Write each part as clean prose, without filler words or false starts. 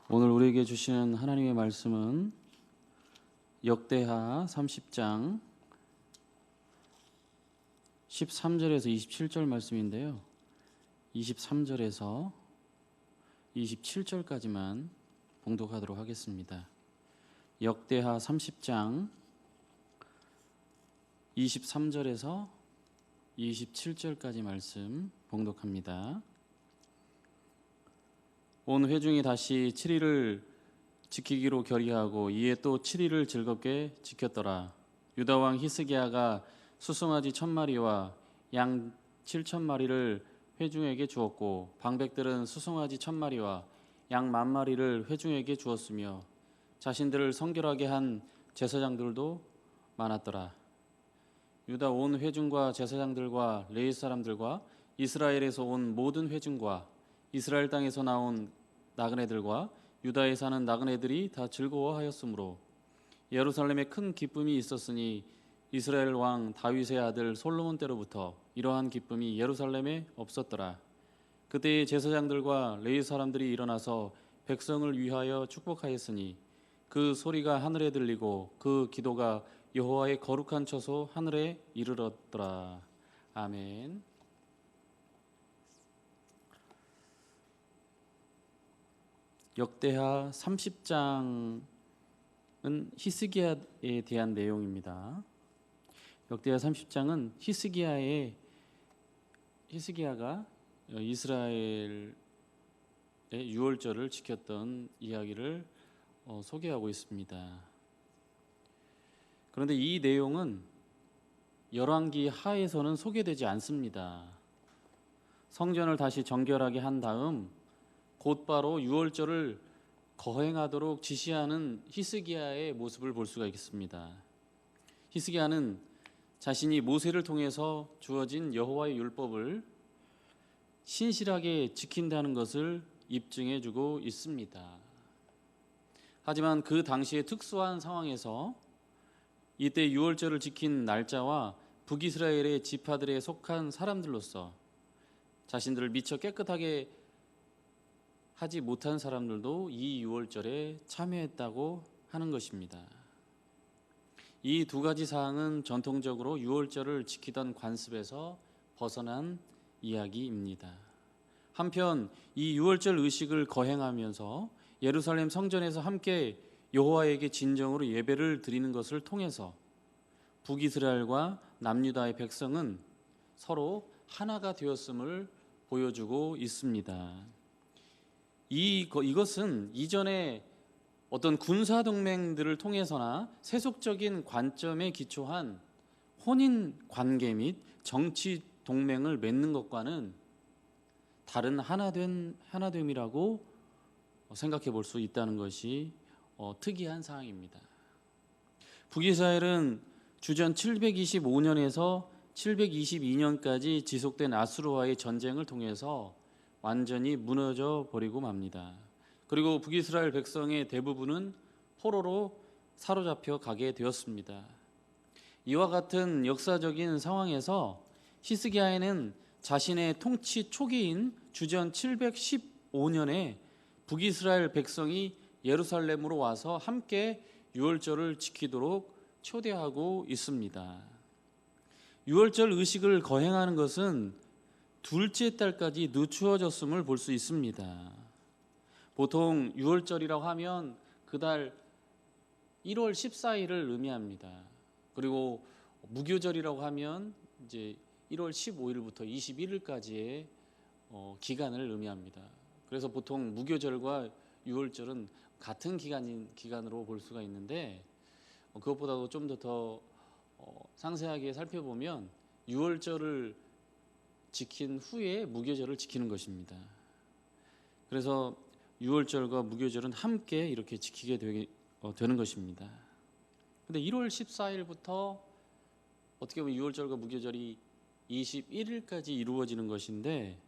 오늘 우리에게 주시는 하나님의 말씀은 역대하 30장 13절에서 27절 말씀인데요. 23절에서 27절까지만 봉독하도록 하겠습니다. 역대하 30장 23절에서 27절까지 말씀 봉독합니다. 온 회중이 다시 7일을 지키기로 결의하고 이에 또 7일을 즐겁게 지켰더라. 유다 왕 히스기야가 수송아지 1000마리와 양 7000마리를 회중에게 주었고 방백들은 수송아지 1000마리와 양 10,000마리를 회중에게 주었으며 자신들을 성결하게 한 제사장들도 많았더라. 유다 온 회중과 제사장들과 레위 사람들과 이스라엘에서 온 모든 회중과 이스라엘 땅에서 나온 나그네들과 유다에 사는 나그네들이 다 즐거워하였으므로 예루살렘에 큰 기쁨이 있었으니 이스라엘 왕 다윗의 아들 솔로몬 때로부터 이러한 기쁨이 예루살렘에 없었더라. 그때의 제사장들과 레위 사람들이 일어나서 백성을 위하여 축복하였으니 그 소리가 하늘에 들리고 그 기도가 여호와의 거룩한 처소 하늘에 이르렀더라. 아멘. 역대하 30장은 히스기야에 대한 내용입니다. 역대하 30장은 히스기야가 이스라엘의 유월절을 지켰던 이야기를 소개하고 있습니다. 그런데 이 내용은 열왕기 하에서는 소개되지 않습니다. 성전을 다시 정결하게 한 다음 곧바로 유월절을 거행하도록 지시하는 히스기야의 모습을 볼 수가 있습니다. 히스기야는 자신이 모세를 통해서 주어진 여호와의 율법을 신실하게 지킨다는 것을 입증해 주고 있습니다. 하지만 그 당시의 특수한 상황에서 이때 유월절을 지킨 날짜와 북이스라엘의 지파들에 속한 사람들로서 자신들을 미처 깨끗하게 하지 못한 사람들도 이 유월절에 참여했다고 하는 것입니다. 이 두 가지 사항은 전통적으로 유월절을 지키던 관습에서 벗어난 이야기입니다. 한편 이 유월절 의식을 거행하면서 예루살렘 성전에서 함께 여호와에게 진정으로 예배를 드리는 것을 통해서 북이스라엘과 남유다의 백성은 서로 하나가 되었음을 보여주고 있습니다. 이것은 이전에 어떤 군사 동맹들을 통해서나 세속적인 관점에 기초한 혼인 관계 및 정치 동맹을 맺는 것과는 다른 하나됨이라고 생각해 볼 수 있다는 것이 특이한 사항입니다. 북이스라엘은 주전 725년에서 722년까지 지속된 아수르와의 전쟁을 통해서 완전히 무너져 버리고 맙니다. 그리고 북이스라엘 백성의 대부분은 포로로 사로잡혀 가게 되었습니다. 이와 같은 역사적인 상황에서 히스기야는 자신의 통치 초기인 주전 715년에 북이스라엘 백성이 예루살렘으로 와서 함께 유월절을 지키도록 초대하고 있습니다. 유월절 의식을 거행하는 것은 둘째 달까지 늦추어졌음을 볼 수 있습니다. 보통 유월절이라고 하면 그달 1월 14일을 의미합니다. 그리고 무교절이라고 하면 이제 1월 15일부터 21일까지의 기간을 의미합니다. 그래서 보통 무교절과 유월절은 같은 기간으로 볼 수가 있는데 그것보다도 좀 더 상세하게 살펴보면 유월절을 지킨 후에 무교절을 지키는 것입니다. 그래서 유월절과 무교절은 함께 이렇게 지키게 되는 것입니다. 그런데 1월 14일부터 어떻게 보면 유월절과 무교절이 21일까지 이루어지는 것인데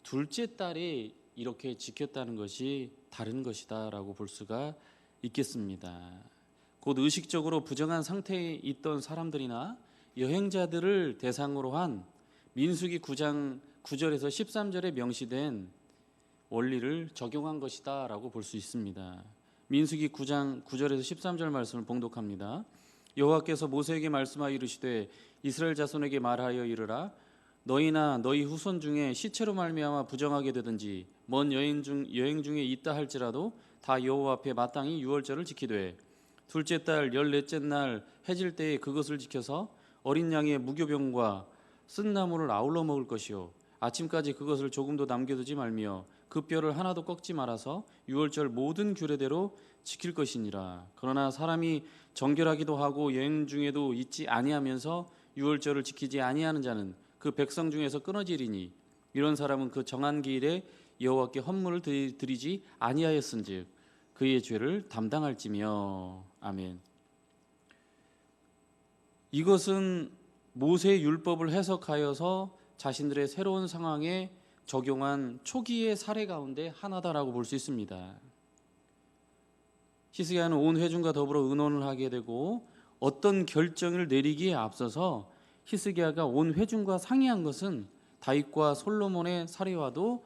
둘째 달에 이렇게 지켰다는 것이 다른 것이다라고 볼 수가 있겠습니다. 곧 의식적으로 부정한 상태에 있던 사람들이나 여행자들을 대상으로 한 민수기 9장 9절에서 13절에 명시된 원리를 적용한 것이다라고 볼 수 있습니다. 민수기 9장 9절에서 13절 말씀을 봉독합니다. 여호와께서 모세에게 말씀하여 이르시되 이스라엘 자손에게 말하여 이르라 너희나 너희 후손 중에 시체로 말미암아 부정하게 되든지 먼 여행 중에 있다 할지라도 다 여호와 앞에 마땅히 유월절을 지키되 둘째 달 14째 날 해질 때에 그것을 지켜서 어린 양의 무교병과 쓴 나물을 아울러 먹을 것이요 아침까지 그것을 조금도 남겨두지 말며 그 뼈를 하나도 꺾지 말아서 유월절 모든 규례대로 지킬 것이니라. 그러나 사람이 정결하기도 하고 여행 중에도 있지 아니하면서 유월절을 지키지 아니하는 자는 그 백성 중에서 끊어지리니 이런 사람은 그 정한 기일에 여호와께 헌물을 드리지 아니하였은즉 그의 죄를 담당할지며. 아멘. 이것은 모세의 율법을 해석하여서 자신들의 새로운 상황에 적용한 초기의 사례 가운데 하나다라고 볼 수 있습니다. 히스기야는 온 회중과 더불어 의논을 하게 되고 어떤 결정을 내리기에 앞서서 히스기야가 온 회중과 상의한 것은 다윗과 솔로몬의 사례와도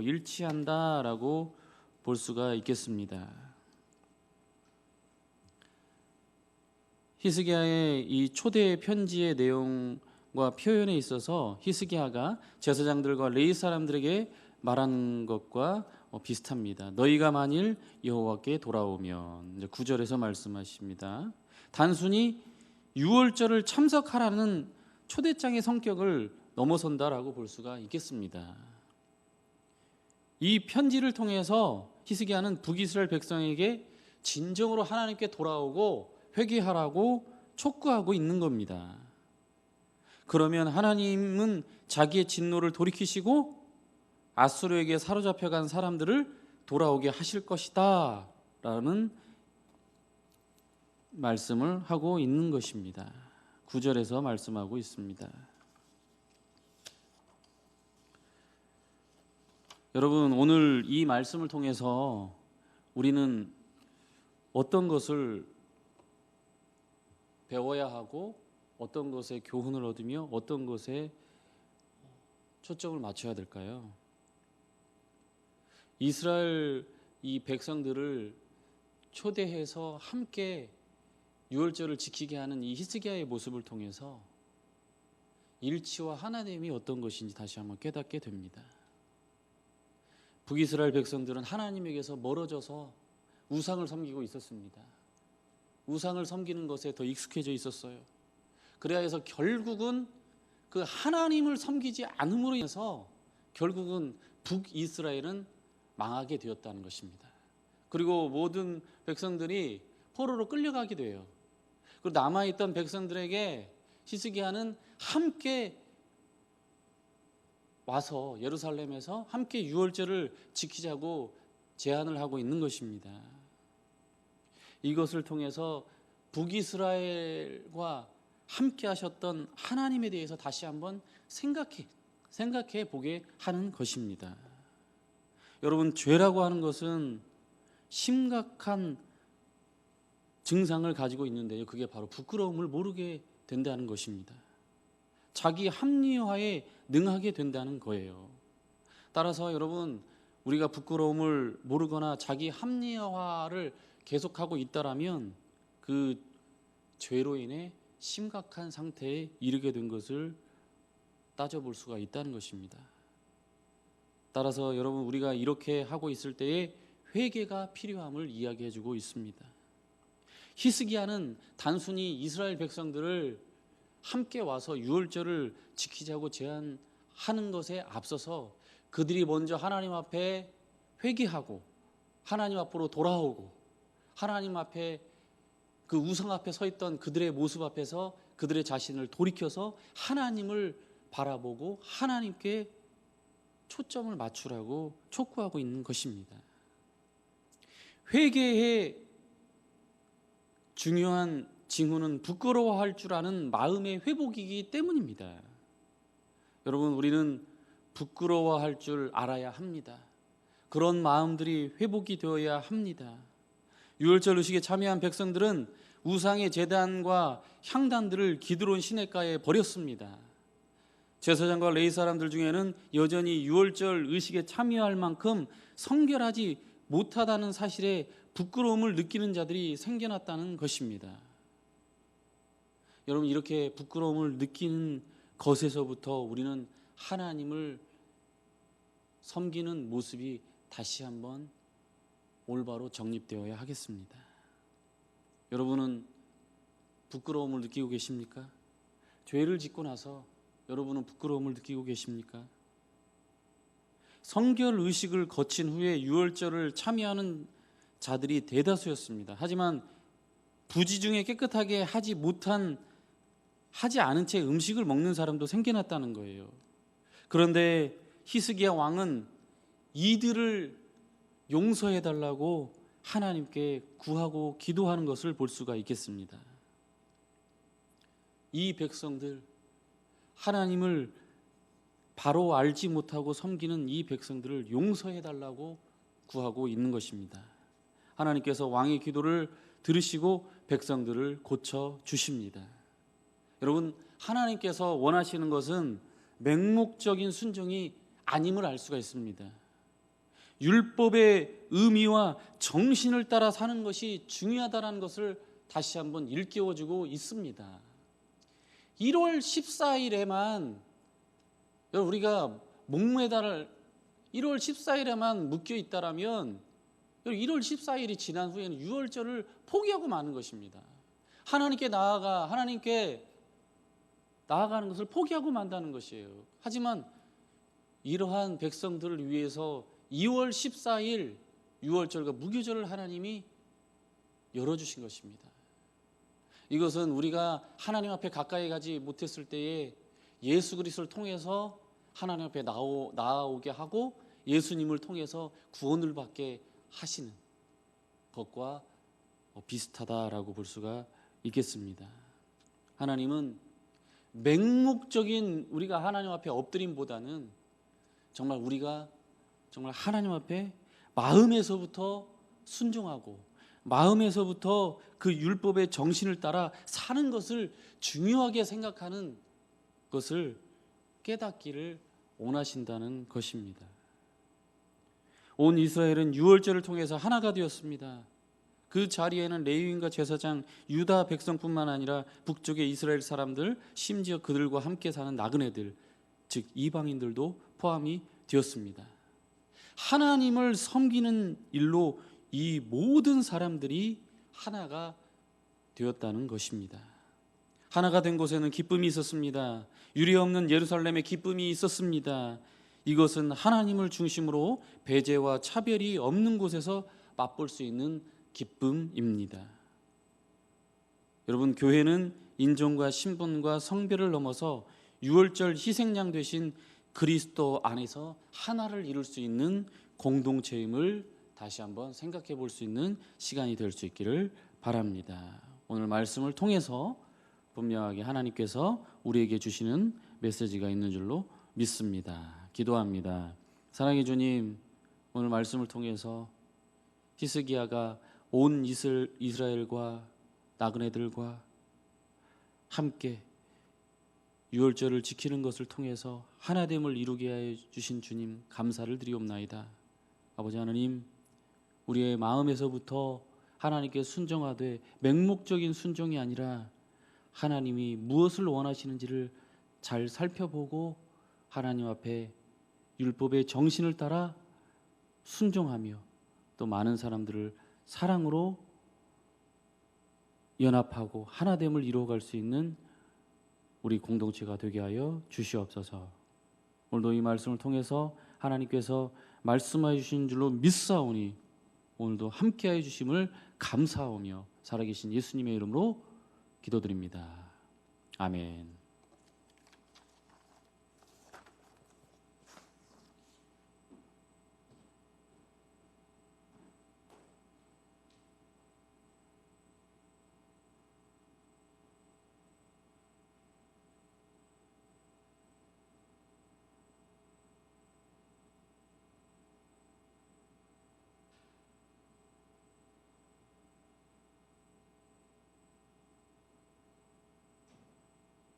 일치한다라고 볼 수가 있겠습니다. 히스기야의 이 초대 편지의 내용과 표현에 있어서 히스기야가 제사장들과 레위 사람들에게 말한 것과 비슷합니다. 너희가 만일 여호와께 돌아오면 9절에서 말씀하십니다. 단순히 유월절을 참석하라는 초대장의 성격을 넘어선다라고 볼 수가 있겠습니다. 이 편지를 통해서 히스기야는 북이스라엘 백성에게 진정으로 하나님께 돌아오고 회개하라고 촉구하고 있는 겁니다. 그러면 하나님은 자기의 진노를 돌이키시고 아수르에게 사로잡혀간 사람들을 돌아오게 하실 것이다 라는 말씀을 하고 있는 것입니다. 9절에서 말씀하고 있습니다. 여러분, 오늘 이 말씀을 통해서 우리는 어떤 것을 배워야 하고 어떤 것에 교훈을 얻으며 어떤 것에 초점을 맞춰야 될까요? 이스라엘 이 백성들을 초대해서 함께 유월절을 지키게 하는 이 히스기야의 모습을 통해서 일치와 하나됨이 어떤 것인지 다시 한번 깨닫게 됩니다. 북이스라엘 백성들은 하나님에게서 멀어져서 우상을 섬기고 있었습니다. 우상을 섬기는 것에 더 익숙해져 있었어요. 그래야 해서 결국은 그 하나님을 섬기지 않음으로 인해서 결국은 북이스라엘은 망하게 되었다는 것입니다. 그리고 모든 백성들이 포로로 끌려가게 돼요. 그리고 남아있던 백성들에게 히스기야는 함께 와서 예루살렘에서 함께 유월절을 지키자고 제안을 하고 있는 것입니다. 이것을 통해서 북이스라엘과 함께 하셨던 하나님에 대해서 다시 한번 생각해 보게 하는 것입니다. 여러분, 죄라고 하는 것은 심각한 증상을 가지고 있는데요. 그게 바로 부끄러움을 모르게 된다는 것입니다. 자기 합리화에 능하게 된다는 거예요. 따라서 여러분, 우리가 부끄러움을 모르거나 자기 합리화를 계속하고 있다라면 그 죄로 인해 심각한 상태에 이르게 된 것을 따져볼 수가 있다는 것입니다. 따라서 여러분, 우리가 이렇게 하고 있을 때에 회개가 필요함을 이야기해주고 있습니다. 히스기야는 단순히 이스라엘 백성들을 함께 와서 유월절을 지키자고 제안하는 것에 앞서서 그들이 먼저 하나님 앞에 회개하고 하나님 앞으로 돌아오고 하나님 앞에 그 우상 앞에 서 있던 그들의 모습 앞에서 그들의 자신을 돌이켜서 하나님을 바라보고 하나님께 초점을 맞추라고 촉구하고 있는 것입니다. 회개의 중요한 징후는 부끄러워할 줄 아는 마음의 회복이기 때문입니다. 여러분, 우리는 부끄러워할 줄 알아야 합니다. 그런 마음들이 회복이 되어야 합니다. 유월절 의식에 참여한 백성들은 우상의 제단과 향단들을 기드론 시냇가에 버렸습니다. 제사장과 레위 사람들 중에는 여전히 유월절 의식에 참여할 만큼 성결하지 못하다는 사실에 부끄러움을 느끼는 자들이 생겨났다는 것입니다. 여러분, 이렇게 부끄러움을 느끼는 것에서부터 우리는 하나님을 섬기는 모습이 다시 한번 올바로 정립되어야 하겠습니다. 여러분은 부끄러움을 느끼고 계십니까? 죄를 짓고 나서 여러분은 부끄러움을 느끼고 계십니까? 성결 의식을 거친 후에 유월절을 참여하는 자들이 대다수였습니다. 하지만 부지 중에 깨끗하게 하지 않은 채 음식을 먹는 사람도 생겨났다는 거예요. 그런데 히스기야 왕은 이들을 용서해달라고 하나님께 구하고 기도하는 것을 볼 수가 있겠습니다. 이 백성들, 하나님을 바로 알지 못하고 섬기는 이 백성들을 용서해달라고 구하고 있는 것입니다. 하나님께서 왕의 기도를 들으시고 백성들을 고쳐주십니다. 여러분, 하나님께서 원하시는 것은 맹목적인 순종이 아님을 알 수가 있습니다. 율법의 의미와 정신을 따라 사는 것이 중요하다는 것을 다시 한번 일깨워주고 있습니다. 1월 14일에만 우리가 목매달 1월 14일에만 묶여 있다라면 1월 14일이 지난 후에는 유월절을 포기하고 마는 것입니다. 하나님께 나아가는 것을 포기하고 만다는 것이에요. 하지만 이러한 백성들을 위해서 2월 14일 유월절과 무교절을 하나님이 열어주신 것입니다. 이것은 우리가 하나님 앞에 가까이 가지 못했을 때에 예수 그리스도를 통해서 하나님 앞에 나아오게 하고 예수님을 통해서 구원을 받게 하시는 것과 비슷하다라고 볼 수가 있겠습니다. 하나님은 맹목적인 우리가 하나님 앞에 엎드림보다는 우리가 하나님 앞에 마음에서부터 순종하고 마음에서부터 그 율법의 정신을 따라 사는 것을 중요하게 생각하는 것을 깨닫기를 원하신다는 것입니다. 온 이스라엘은 유월절을 통해서 하나가 되었습니다. 그 자리에는 레위인과 제사장, 유다 백성뿐만 아니라 북쪽의 이스라엘 사람들, 심지어 그들과 함께 사는 나그네들, 즉 이방인들도 포함이 되었습니다. 하나님을 섬기는 일로 이 모든 사람들이 하나가 되었다는 것입니다. 하나가 된 곳에는 기쁨이 있었습니다. 유례없는 예루살렘에 기쁨이 있었습니다. 이것은 하나님을 중심으로 배제와 차별이 없는 곳에서 맛볼 수 있는 기쁨입니다. 여러분, 교회는 인종과 신분과 성별을 넘어서 유월절 희생양 되신 그리스도 안에서 하나를 이룰 수 있는 공동체임을 다시 한번 생각해 볼 수 있는 시간이 될 수 있기를 바랍니다. 오늘 말씀을 통해서 분명하게 하나님께서 우리에게 주시는 메시지가 있는 줄로 믿습니다. 기도합니다. 사랑의 주님, 오늘 말씀을 통해서 히스기야가 온 이스라엘과 나그네들과 함께 유월절을 지키는 것을 통해서 하나됨을 이루게 하여 주신 주님 감사를 드리옵나이다. 아버지 하나님, 우리의 마음에서부터 하나님께 순종하되 맹목적인 순종이 아니라 하나님이 무엇을 원하시는지를 잘 살펴보고 하나님 앞에 율법의 정신을 따라 순종하며 또 많은 사람들을 사랑으로 연합하고 하나됨을 이루어갈 수 있는 우리 공동체가 되게 하여 주시옵소서. 오늘도 이 말씀을 통해서 하나님께서 말씀하여 주신 줄로 믿사오니 오늘도 함께하여 주심을 감사하며 살아계신 예수님의 이름으로 기도드립니다. 아멘.